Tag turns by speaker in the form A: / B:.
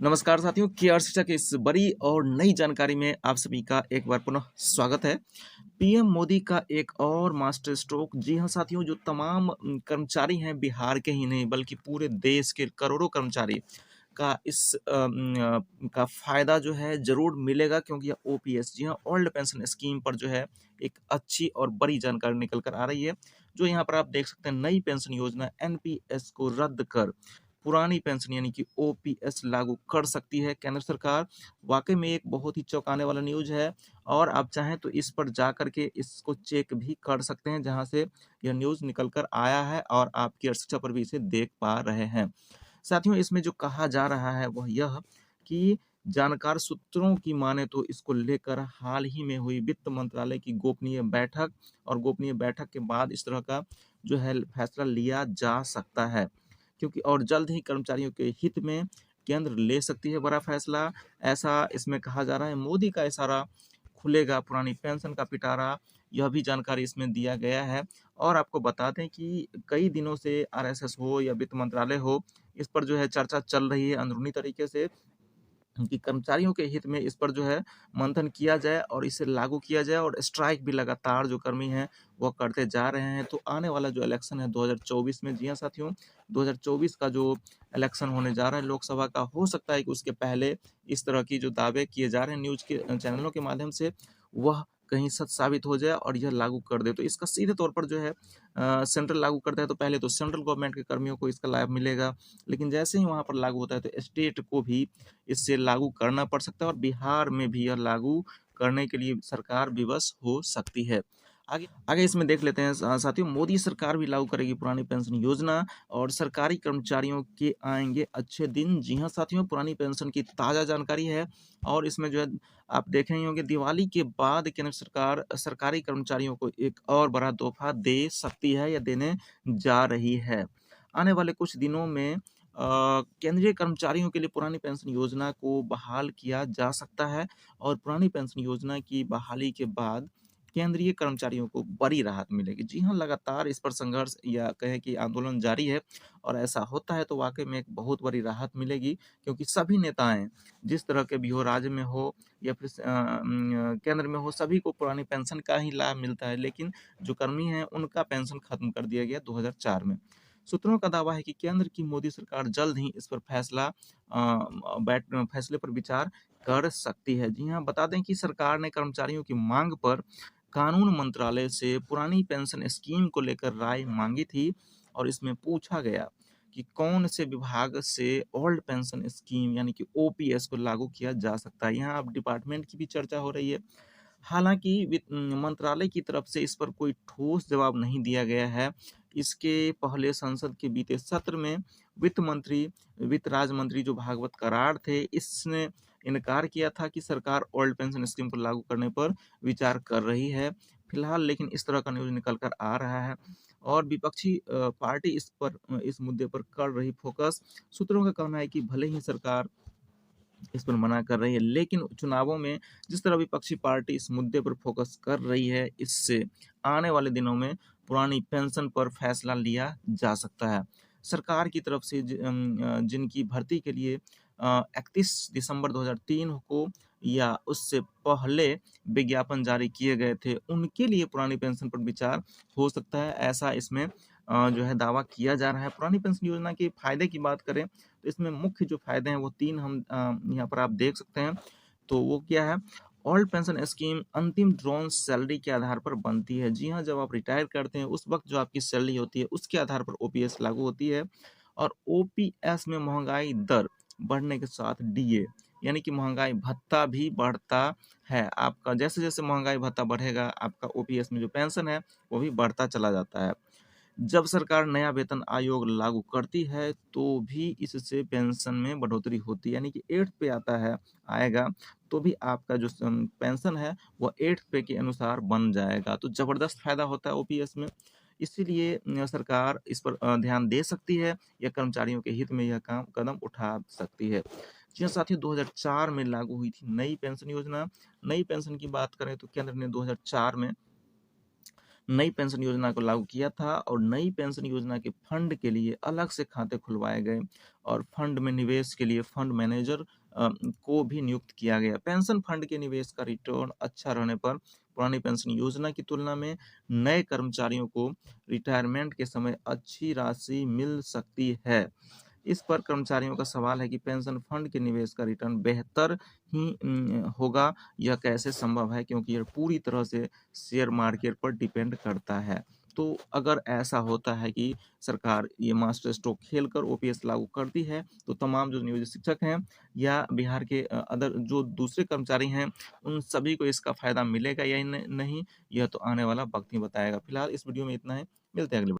A: नमस्कार साथियों, केआर शिक्षा की इस बड़ी और नई जानकारी में आप सभी का एक बार पुनः स्वागत है। पीएम मोदी का एक और मास्टर स्ट्रोक। जी हाँ साथियों, जो तमाम कर्मचारी हैं बिहार के ही नहीं बल्कि पूरे देश के करोड़ों कर्मचारी का का फ़ायदा जो है ज़रूर मिलेगा, क्योंकि यह ओपीएस, जी हाँ, ओल्ड पेंशन स्कीम पर जो है एक अच्छी और बड़ी जानकारी निकल कर आ रही है। जो यहाँ पर आप देख सकते हैं, नई पेंशन योजना एनपीएस को रद्द कर पुरानी पेंशन यानी कि ओपीएस लागू कर सकती है केंद्र सरकार। वाक़ई में एक बहुत ही चौंकाने वाला न्यूज़ है और आप चाहें तो इस पर जा कर के इसको चेक भी कर सकते हैं, जहाँ से यह न्यूज़ निकल कर आया है और आप केयर शिक्षा पर भी इसे देख पा रहे हैं। साथियों, इसमें जो कहा जा रहा है वह यह कि जानकार सूत्रों की माने तो इसको लेकर हाल ही में हुई वित्त मंत्रालय की गोपनीय बैठक और गोपनीय बैठक के बाद इस तरह का जो है फैसला लिया जा सकता है, क्योंकि और जल्द ही कर्मचारियों के हित में केंद्र ले सकती है बड़ा फैसला, ऐसा इसमें कहा जा रहा है। मोदी का इशारा, खुलेगा पुरानी पेंशन का पिटारा, यह भी जानकारी इसमें दिया गया है। और आपको बता दें कि कई दिनों से आरएसएस हो या वित्त मंत्रालय हो, इस पर जो है चर्चा चल रही है अंदरूनी तरीके से कि कर्मचारियों के हित में इस पर जो है मंथन किया जाए और इसे लागू किया जाए। और स्ट्राइक भी लगातार जो कर्मी हैं वो करते जा रहे हैं। तो आने वाला जो इलेक्शन है 2024 में, जी हाँ साथियों, 2024 का जो इलेक्शन होने जा रहा है लोकसभा का, हो सकता है कि उसके पहले इस तरह की जो दावे किए जा रहे हैं न्यूज़ के चैनलों के माध्यम से, वह कहीं सच साबित हो जाए और यह लागू कर दे। तो इसका सीधे तौर पर जो है सेंट्रल लागू करता है तो पहले तो सेंट्रल गवर्नमेंट के कर्मियों को इसका लाभ मिलेगा, लेकिन जैसे ही वहाँ पर लागू होता है तो स्टेट को भी इससे लागू करना पड़ सकता है और बिहार में भी यह लागू करने के लिए सरकार विवश हो सकती है। आगे आगे इसमें देख लेते हैं साथियों, मोदी सरकार भी लागू करेगी पुरानी पेंशन योजना और सरकारी कर्मचारियों के आएंगे अच्छे दिन। जी हाँ साथियों, पुरानी पेंशन की ताज़ा जानकारी है और इसमें जो है आप देख रहे होंगे, दिवाली के बाद केंद्र सरकार सरकारी कर्मचारियों को एक और बड़ा तोहफा दे सकती है या देने जा रही है। आने वाले कुछ दिनों में केंद्रीय कर्मचारियों के लिए पुरानी पेंशन योजना को बहाल किया जा सकता है और पुरानी पेंशन योजना की बहाली के बाद केंद्रीय कर्मचारियों को बड़ी राहत मिलेगी। जी हाँ, लगातार इस पर संघर्ष या कहें कि आंदोलन जारी है और ऐसा होता है तो वाकई में एक बहुत बड़ी राहत मिलेगी, क्योंकि सभी नेताएं, जिस तरह के भी हो, राज्य में हो या फिर केंद्र में हो, सभी को पुरानी पेंशन का ही लाभ मिलता है। लेकिन जो कर्मी हैं उनका पेंशन खत्म कर दिया गया 2004 में। सूत्रों का दावा है कि केंद्र की मोदी सरकार जल्द ही इस पर फैसले पर विचार कर सकती है। जी हाँ, बता दें कि सरकार ने कर्मचारियों की मांग पर कानून मंत्रालय से पुरानी पेंशन स्कीम को लेकर राय मांगी थी और इसमें पूछा गया कि कौन से विभाग से ओल्ड पेंशन स्कीम यानी कि ओपीएस को लागू किया जा सकता है। यहाँ अब डिपार्टमेंट की भी चर्चा हो रही है। हालाँकि मंत्रालय की तरफ से इस पर कोई ठोस जवाब नहीं दिया गया है। इसके पहले संसद के बीते सत्र में वित्त राज्य मंत्री जो भागवत कराड़ थे, इसने इनकार किया था कि सरकार ओल्ड पेंशन स्कीम को लागू करने पर विचार कर रही है। फिलहाल लेकिन इस तरह का न्यूज़ निकल कर आ रहा है और विपक्षी पार्टी इस मुद्दे पर कर रही फोकस। सूत्रों का कहना है कि भले ही सरकार इस पर मना कर रही है, लेकिन चुनावों में जिस तरह विपक्षी पार्टी इस मुद्दे पर फोकस कर रही है, इससे आने वाले दिनों में पुरानी पेंशन पर फैसला लिया जा सकता है। सरकार की तरफ से जिनकी भर्ती के लिए 31 दिसंबर 2003 को या उससे पहले विज्ञापन जारी किए गए थे, उनके लिए पुरानी पेंशन पर विचार हो सकता है, ऐसा इसमें जो है दावा किया जा रहा है। पुरानी पेंशन योजना के फायदे की बात करें तो इसमें मुख्य जो फ़ायदे हैं वो 3 हम यहाँ पर आप देख सकते हैं। तो वो क्या है? ओल्ड पेंशन स्कीम अंतिम ड्रॉन सैलरी के आधार पर बनती है। जी हाँ, जब आप रिटायर करते हैं उस वक़्त जो आपकी सैलरी होती है उसके आधार पर ओपीएस लागू होती है और ओपीएस में महँगाई दर बढ़ने के साथ डीए यानी कि महँगाई भत्ता भी बढ़ता है। आपका जैसे-जैसे महँगाई भत्ता बढ़ेगा, आपका ओपीएस में जो पेंशन है वो भी बढ़ता चला जाता है। जब सरकार नया वेतन आयोग लागू करती है तो भी इससे पेंशन में बढ़ोतरी होती है, यानी कि 8th पे आता है आएगा तो भी आपका जो पेंशन है वो 8th पे के अनुसार बन जाएगा। तो ज़बरदस्त फ़ायदा होता है ओपीएस में। इसीलिए सरकार इस पर ध्यान दे सकती है या कर्मचारियों के हित में यह काम कदम उठा सकती है। जी हाँ साथियों, 2004 में लागू हुई थी नई पेंशन योजना। नई पेंशन की बात करें तो केंद्र ने 2004 में नई पेंशन योजना को लागू किया था और नई पेंशन योजना के फंड के लिए अलग से खाते खुलवाए गए और फंड में निवेश के लिए फंड मैनेजर को भी नियुक्त किया गया। पेंशन फंड के निवेश का रिटर्न अच्छा रहने पर पुरानी पेंशन योजना की तुलना में नए कर्मचारियों को रिटायरमेंट के समय अच्छी राशि मिल सकती है। इस पर कर्मचारियों का सवाल है कि पेंशन फंड के निवेश का रिटर्न बेहतर ही होगा, यह कैसे संभव है, क्योंकि यह पूरी तरह से शेयर मार्केट पर डिपेंड करता है। तो अगर ऐसा होता है कि सरकार ये मास्टर स्ट्रोक खेलकर ओपीएस लागू करती है, तो तमाम जो नियोजित शिक्षक हैं या बिहार के अदर जो दूसरे कर्मचारी हैं, उन सभी को इसका फ़ायदा मिलेगा या नहीं, यह तो आने वाला वक्त ही बताएगा। फिलहाल इस वीडियो में इतना है, मिलते हैं अगले